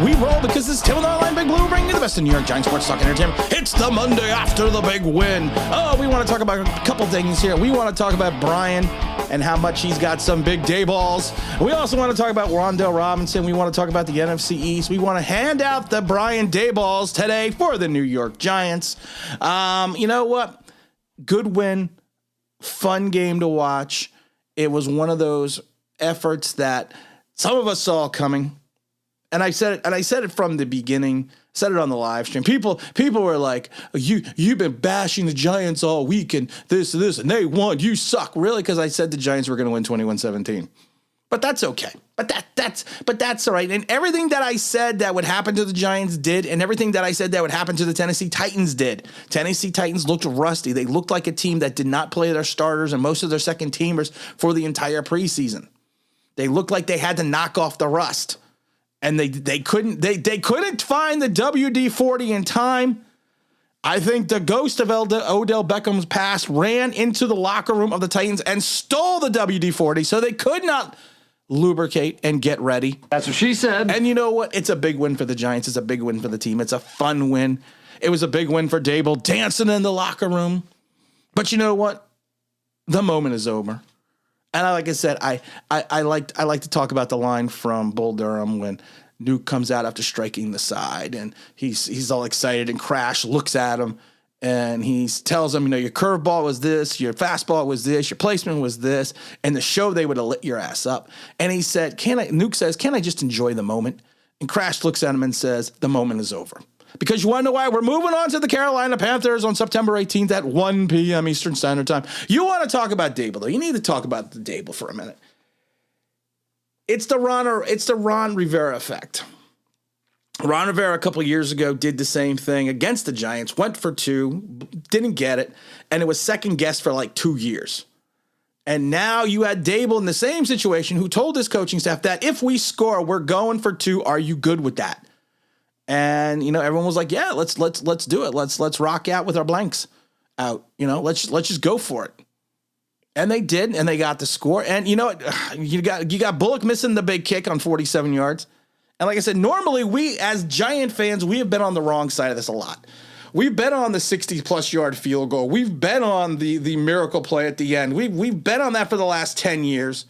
We roll because this is Tim with Online Big Blue, bringing you the best in New York Giants sports talk entertainment. It's the Monday after the big win. Oh, we want to talk about a couple things here. We want to talk about Brian and how much he's got some big day balls. We also want to talk about Rondell Robinson. We want to talk about the NFC East. We want to hand out the Brian day balls today for the New York Giants. You know what? Good win. Fun game to watch. It was one of those efforts that some of us saw coming. And I said it from the beginning, said it on the live stream. People were like, you've been bashing the Giants all week and this, and they won. You suck. Really? Because I said the Giants were going to win 21-17. But that's okay. But that's all right. And everything that I said that would happen to the Giants did, and everything that I said that would happen to the Tennessee Titans did. Tennessee Titans looked rusty. They looked like a team that did not play their starters and most of their second teamers for the entire preseason. They looked like they had to knock off the rust. And they couldn't find the WD-40 in time. I think the ghost of Odell Beckham's past ran into the locker room of the Titans and stole the WD-40, so they could not lubricate and get ready. That's what she said. And you know what? It's a big win for the Giants. It's a big win for the team. It's a fun win. It was a big win for Daboll dancing in the locker room. But you know what? The moment is over. And like I said, I like to talk about the line from Bull Durham when Nuke comes out after striking the side, and he's all excited, and Crash looks at him, and he tells him, your curveball was this, your fastball was this, your placement was this, and the show they would have lit your ass up. And he said, Nuke says, can I just enjoy the moment? And Crash looks at him and says, the moment is over. Because you want to know why? We're moving on to the Carolina Panthers on September 18th at 1 p.m. Eastern Standard Time. You want to talk about Daboll, though. You need to talk about the Daboll for a minute. It's the Ron Rivera effect. Ron Rivera a couple of years ago did the same thing against the Giants, went for 2, didn't get it, and it was second guessed for like 2 years. And now you had Daboll in the same situation who told his coaching staff that if we score, we're going for 2. Are you good with that? And, everyone was like, yeah, let's do it. Let's rock out with our blanks out. Let's just go for it. And they did, and they got the score. And you got Bullock missing the big kick on 47 yards. And like I said, normally we, as Giant fans, we have been on the wrong side of this a lot. We've bet on the 60-plus yard field goal. We've bet on the miracle play at the end. We've bet on that for the last 10 years.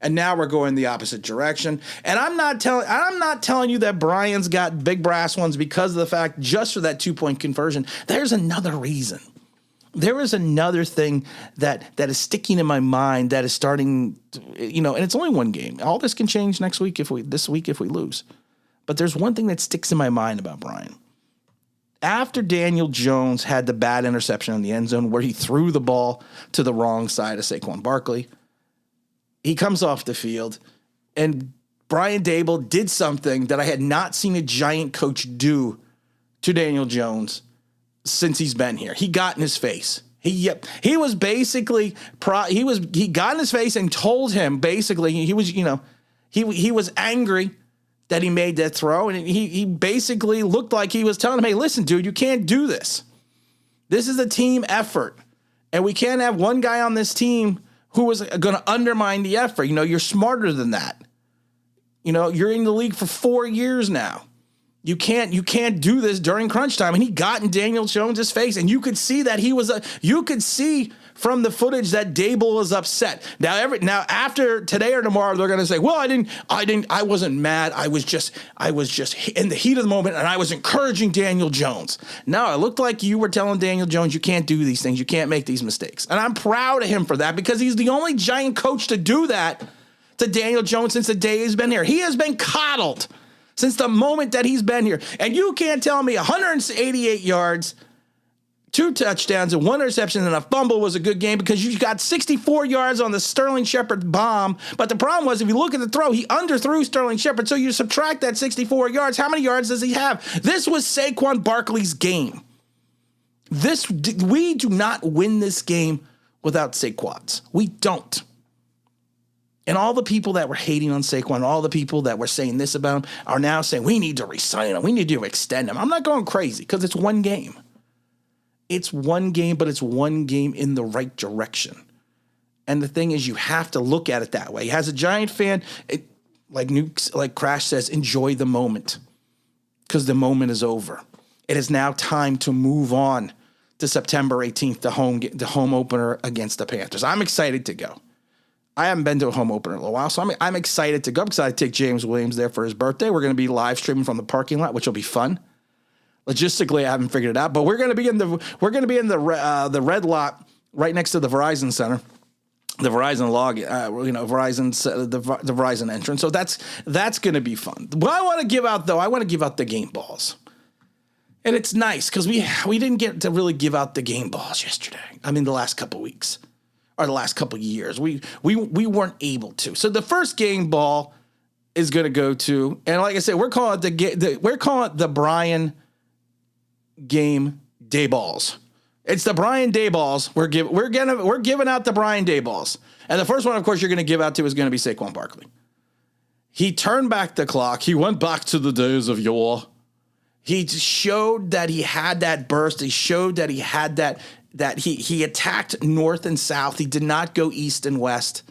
And now we're going the opposite direction. And I'm not telling you that Brian's got big brass ones because of the fact just for that 2-point conversion. There's another reason. There is another thing that is sticking in my mind that is starting, and it's only one game. All this can change this week if we lose. But there's one thing that sticks in my mind about Brian. After Daniel Jones had the bad interception in the end zone where he threw the ball to the wrong side of Saquon Barkley, he comes off the field, and Brian Daboll did something that I had not seen a Giant coach do to Daniel Jones since he's been here. He got in his face. He was basically he got in his face and told him basically he was angry that he made that throw, and he basically looked like he was telling him, hey, listen, dude, you can't do this. This is a team effort, and we can't have one guy on this team who was going to undermine the effort. You're smarter than that. You're in the league for 4 years now. You can't do this during crunch time. And he got in Daniel Jones' face, and you could see that you could see from the footage that Daboll was upset. Now after today or tomorrow, they're going to say, well, I wasn't mad. I was just in the heat of the moment, and I was encouraging Daniel Jones. No, it looked like you were telling Daniel Jones, you can't do these things. You can't make these mistakes. And I'm proud of him for that because he's the only Giant coach to do that to Daniel Jones since the day he's been here. He has been coddled since the moment that he's been here. And you can't tell me 188 yards, 2 touchdowns, and 1 interception, and a fumble was a good game because you got 64 yards on the Sterling Shepard bomb. But the problem was, if you look at the throw, he underthrew Sterling Shepard. So you subtract that 64 yards. How many yards does he have? This was Saquon Barkley's game. We do not win this game without Saquons. We don't. And all the people that were hating on Saquon, all the people that were saying this about him are now saying, we need to re-sign him. We need to extend him. I'm not going crazy because it's one game. It's one game, but it's one game in the right direction. And the thing is, you have to look at it that way. As a Giant fan, like Crash says, enjoy the moment. because the moment is over. It is now time to move on to September 18th, the home opener against the Panthers. I'm excited to go. I haven't been to a home opener in a while, so I'm excited to go. I'm excited to take James Williams there for his birthday. We're going to be live streaming from the parking lot, which will be fun. Logistically, I haven't figured it out, but we're going to be in the red lot right next to the Verizon Center, the Verizon the Verizon entrance. So that's going to be fun. What I want to give out though, I want to give out the game balls. And it's nice because we didn't get to really give out the game balls yesterday. I mean, the last couple weeks or the last couple years, we weren't able to. So the first game ball is going to go to, and like I said, we're calling it the Brian Game Day Balls. It's the Brian Day Balls. We're giving out the Brian Day Balls, and the first one, of course, you're going to give out to is going to be Saquon Barkley. He turned back the clock. He went back to the days of yore. He showed that he had that burst. He showed that he had that he attacked north and south. He did not go east and west.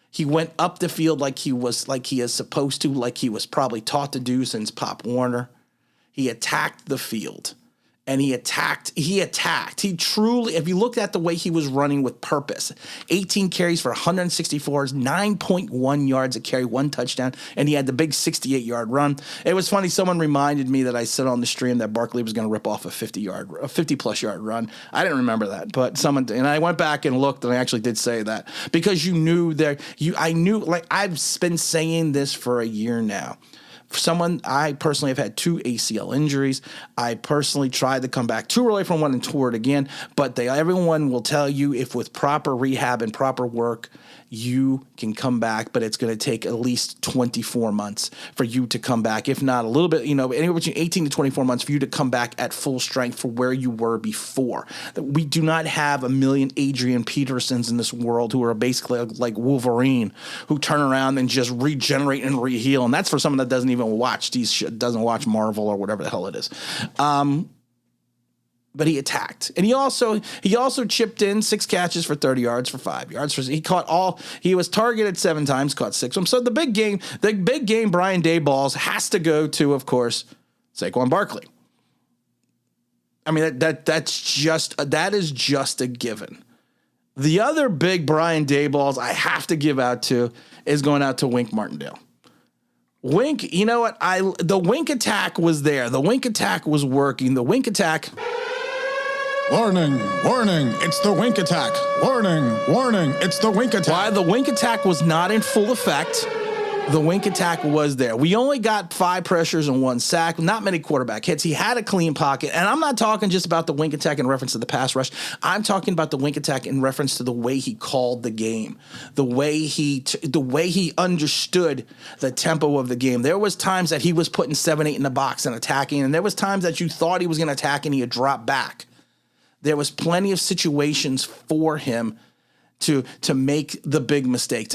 He went up the field like he is supposed to, like he was probably taught to do since Pop Warner. He attacked the field. And he attacked. He truly, if you looked at the way he was running with purpose, 18 carries for 164, 9.1 yards a carry, 1 touchdown, and he had the big 68-yard run. It was funny. Someone reminded me that I said on the stream that Barkley was going to rip off a 50-plus yard run. I didn't remember that, but someone did. And I went back and looked, and I actually did say that because you knew that I knew, like I've been saying this for a year now. I personally have had 2 ACL injuries. I personally tried to come back too early from one and tore it again. But everyone will tell you if with proper rehab and proper work, you can come back. But it's going to take at least 24 months for you to come back. If not a little bit, anywhere between 18 to 24 months for you to come back at full strength for where you were before. We do not have a million Adrian Petersons in this world who are basically like Wolverine, who turn around and just regenerate and reheal. And that's for someone that doesn't even watch doesn't watch Marvel or whatever the hell it is. But he attacked, and he also chipped in 6 catches for 30 yards for 5 yards. He was targeted 7 times, caught 6 of them. So the big game Brian Day balls has to go to, of course, Saquon Barkley. I mean that is just a given. The other big Brian Day balls I have to give out to is going out to Wink Martindale. Wink, you know what? The Wink attack was there. The Wink attack was working. The Wink attack. Warning, it's the Wink attack. Warning, it's the Wink attack. While the Wink attack was not in full effect, the Wink attack was there. We only got 5 pressures and 1 sack, not many quarterback hits. He had a clean pocket, and I'm not talking just about the Wink attack in reference to the pass rush. I'm talking about the Wink attack in reference to the way he called the game, the way he understood the tempo of the game. There was times that he was putting 7-8 in the box and attacking, and there was times that you thought he was going to attack and he would drop back. There was plenty of situations for him to make the big mistake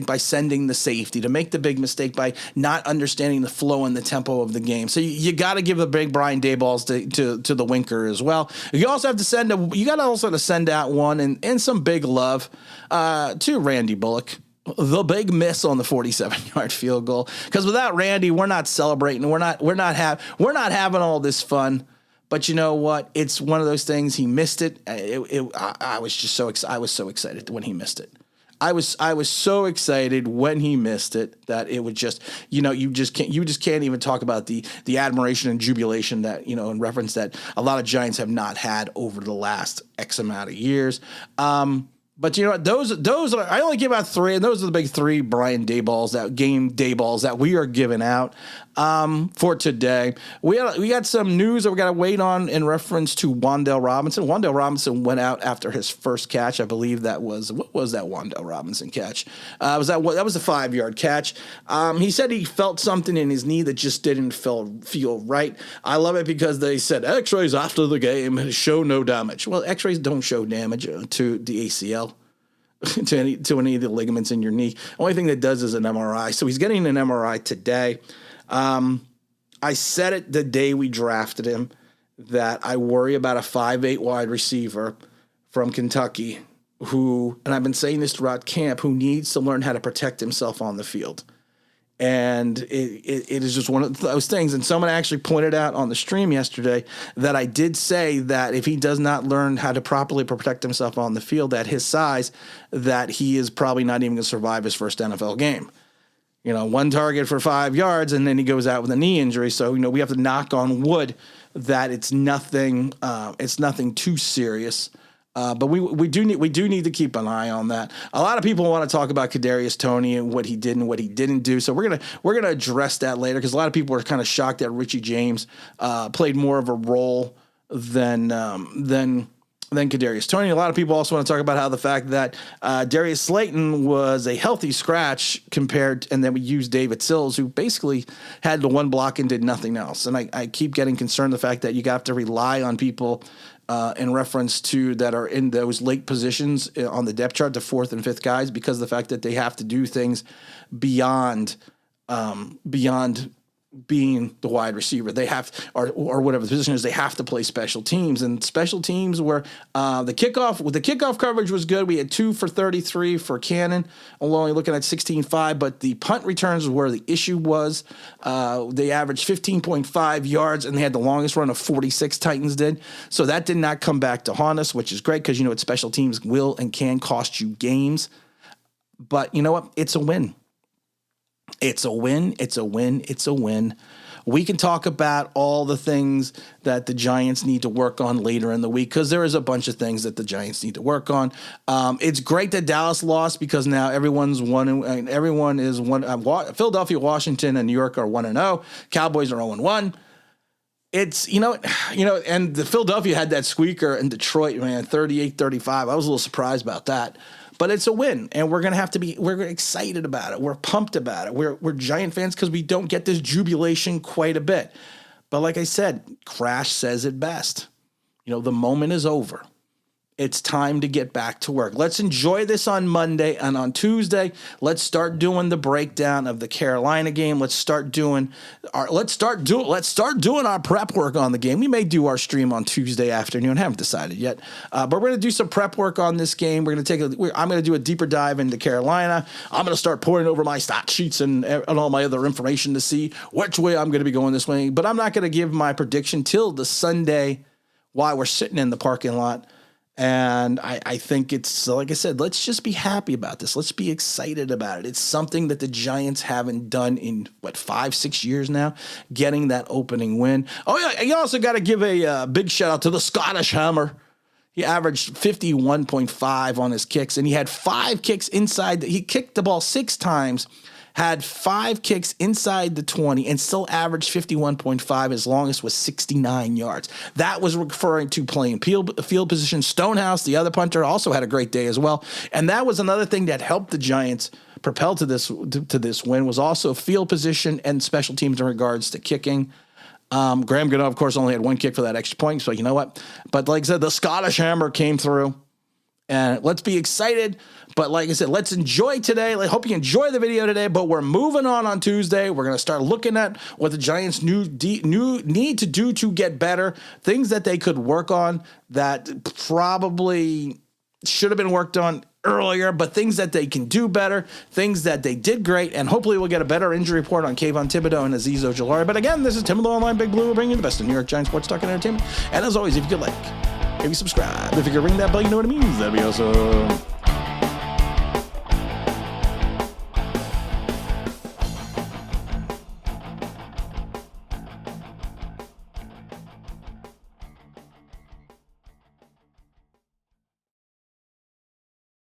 by sending the safety, to make the big mistake by not understanding the flow and the tempo of the game. So you got to give the big Brian Day balls to the Winker as well. You also have to send out one and some big love to Randy Bullock. The big miss on the 47-yard field goal, because without Randy, we're not celebrating. We're not having all this fun. But you know what? It's one of those things. He missed it. I was so excited when he missed it. I was so excited when he missed it that it would just, you just can't even talk about the admiration and jubilation that, in reference that a lot of Giants have not had over the last X amount of years. But you know what? Those are, I only give out 3, and those are the big 3 Brian Day balls, that game day balls that we are giving out for today. We got some news that we got to wait on in reference to Wan'Dale Robinson. Wan'Dale Robinson went out after his first catch. I believe that was, what was that Wan'Dale Robinson catch? That was a 5-yard catch. He said he felt something in his knee that just didn't feel right. I love it because they said X-rays after the game show no damage. Well, X-rays don't show damage to the ACL. to any of the ligaments in your knee. Only thing that does is an MRI. So he's getting an MRI today. I said it the day we drafted him that I worry about a 5'8" wide receiver from Kentucky who, and I've been saying this throughout camp, who needs to learn how to protect himself on the field. And it is just one of those things. And someone actually pointed out on the stream yesterday that I did say that if he does not learn how to properly protect himself on the field at his size, that he is probably not even going to survive his first NFL game. You know, 1 target for 5 yards, and then he goes out with a knee injury. So, you know, we have to knock on wood that it's nothing too serious. But we do need to keep an eye on that. A lot of people want to talk about Kadarius Toney and what he did and what he didn't do. So we're gonna address that later, because a lot of people are kind of shocked that Richie James played more of a role than Kadarius Toney. A lot of people also want to talk about how the fact that Darius Slayton was a healthy scratch and then we used David Sills, who basically had the 1 block and did nothing else. And I keep getting concerned the fact that you have to rely on people in reference to that are in those late positions on the depth chart, the 4th and 5th guys, because of the fact that they have to do things beyond being the wide receiver. They have, or whatever the position is, they have to play special teams. And special teams where the kickoff coverage was good. We had 2 for 33 for Cannon, only looking at 16.5, but the punt returns was where the issue was. They averaged 15.5 yards, and they had the longest run of 46, Titans did. So that did not come back to haunt us, which is great, because you know what, special teams will and can cost you games. But you know what? It's a win. It's a win. It's a win. It's a win. We can talk about all the things that the Giants need to work on later in the week, because there is a bunch of things that the Giants need to work on. It's great that Dallas lost, because now everyone's one. Everyone is one. Philadelphia, Washington, and New York are 1-0. Cowboys are 0-1. It's, you know, and the Philadelphia had that squeaker in Detroit, man, 38-35. I was a little surprised about that. But it's a win, and we're excited about it. We're pumped about it. We're Giant fans because we don't get this jubilation quite a bit. But like I said, Crash says it best. You know, the moment is over. It's time to get back to work. Let's enjoy this on Monday, and on Tuesday, let's start doing the breakdown of the Carolina game. Let's start doing our prep work on the game. We may do our stream on Tuesday afternoon. Haven't decided yet, but we're going to do some prep work on this game. I'm going to do a deeper dive into Carolina. I'm going to start pouring over my stat sheets and all my other information to see which way I'm going to be going this way. But I'm not going to give my prediction till the Sunday while we're sitting in the parking lot. And I think it's, like I said, let's just be happy about this. Let's be excited about it. It's something that the Giants haven't done in, 5-6 years now, getting that opening win. Oh, yeah, you also got to give a big shout out to the Scottish Hammer. He averaged 51.5 on his kicks, and he had 5 kicks inside. He kicked the ball 6 times, had 5 kicks inside the 20, and still averaged 51.5. His longest was 69 yards. That was referring to playing field position. Stonehouse, the other punter, also had a great day as well. And that was another thing that helped the Giants propel to this win, was also field position and special teams in regards to kicking. Graham Gano, of course, only had 1 kick for that extra point, so you know what? But like I said, the Scottish Hammer came through. And let's be excited. But like I said, let's enjoy today. I hope you enjoy the video today. But we're moving on Tuesday. We're going to start looking at what the Giants need to do to get better. Things that they could work on that probably should have been worked on earlier, but things that they can do better, things that they did great, and hopefully we'll get a better injury report on Kayvon Thibodeau and Azeez Ojulari. But again, this is Tim of the Online Big Blue. We're bringing you the best of New York Giants sports talk and entertainment. And as always, if you could maybe subscribe. If you could ring that bell, you know what it means. That'd be awesome.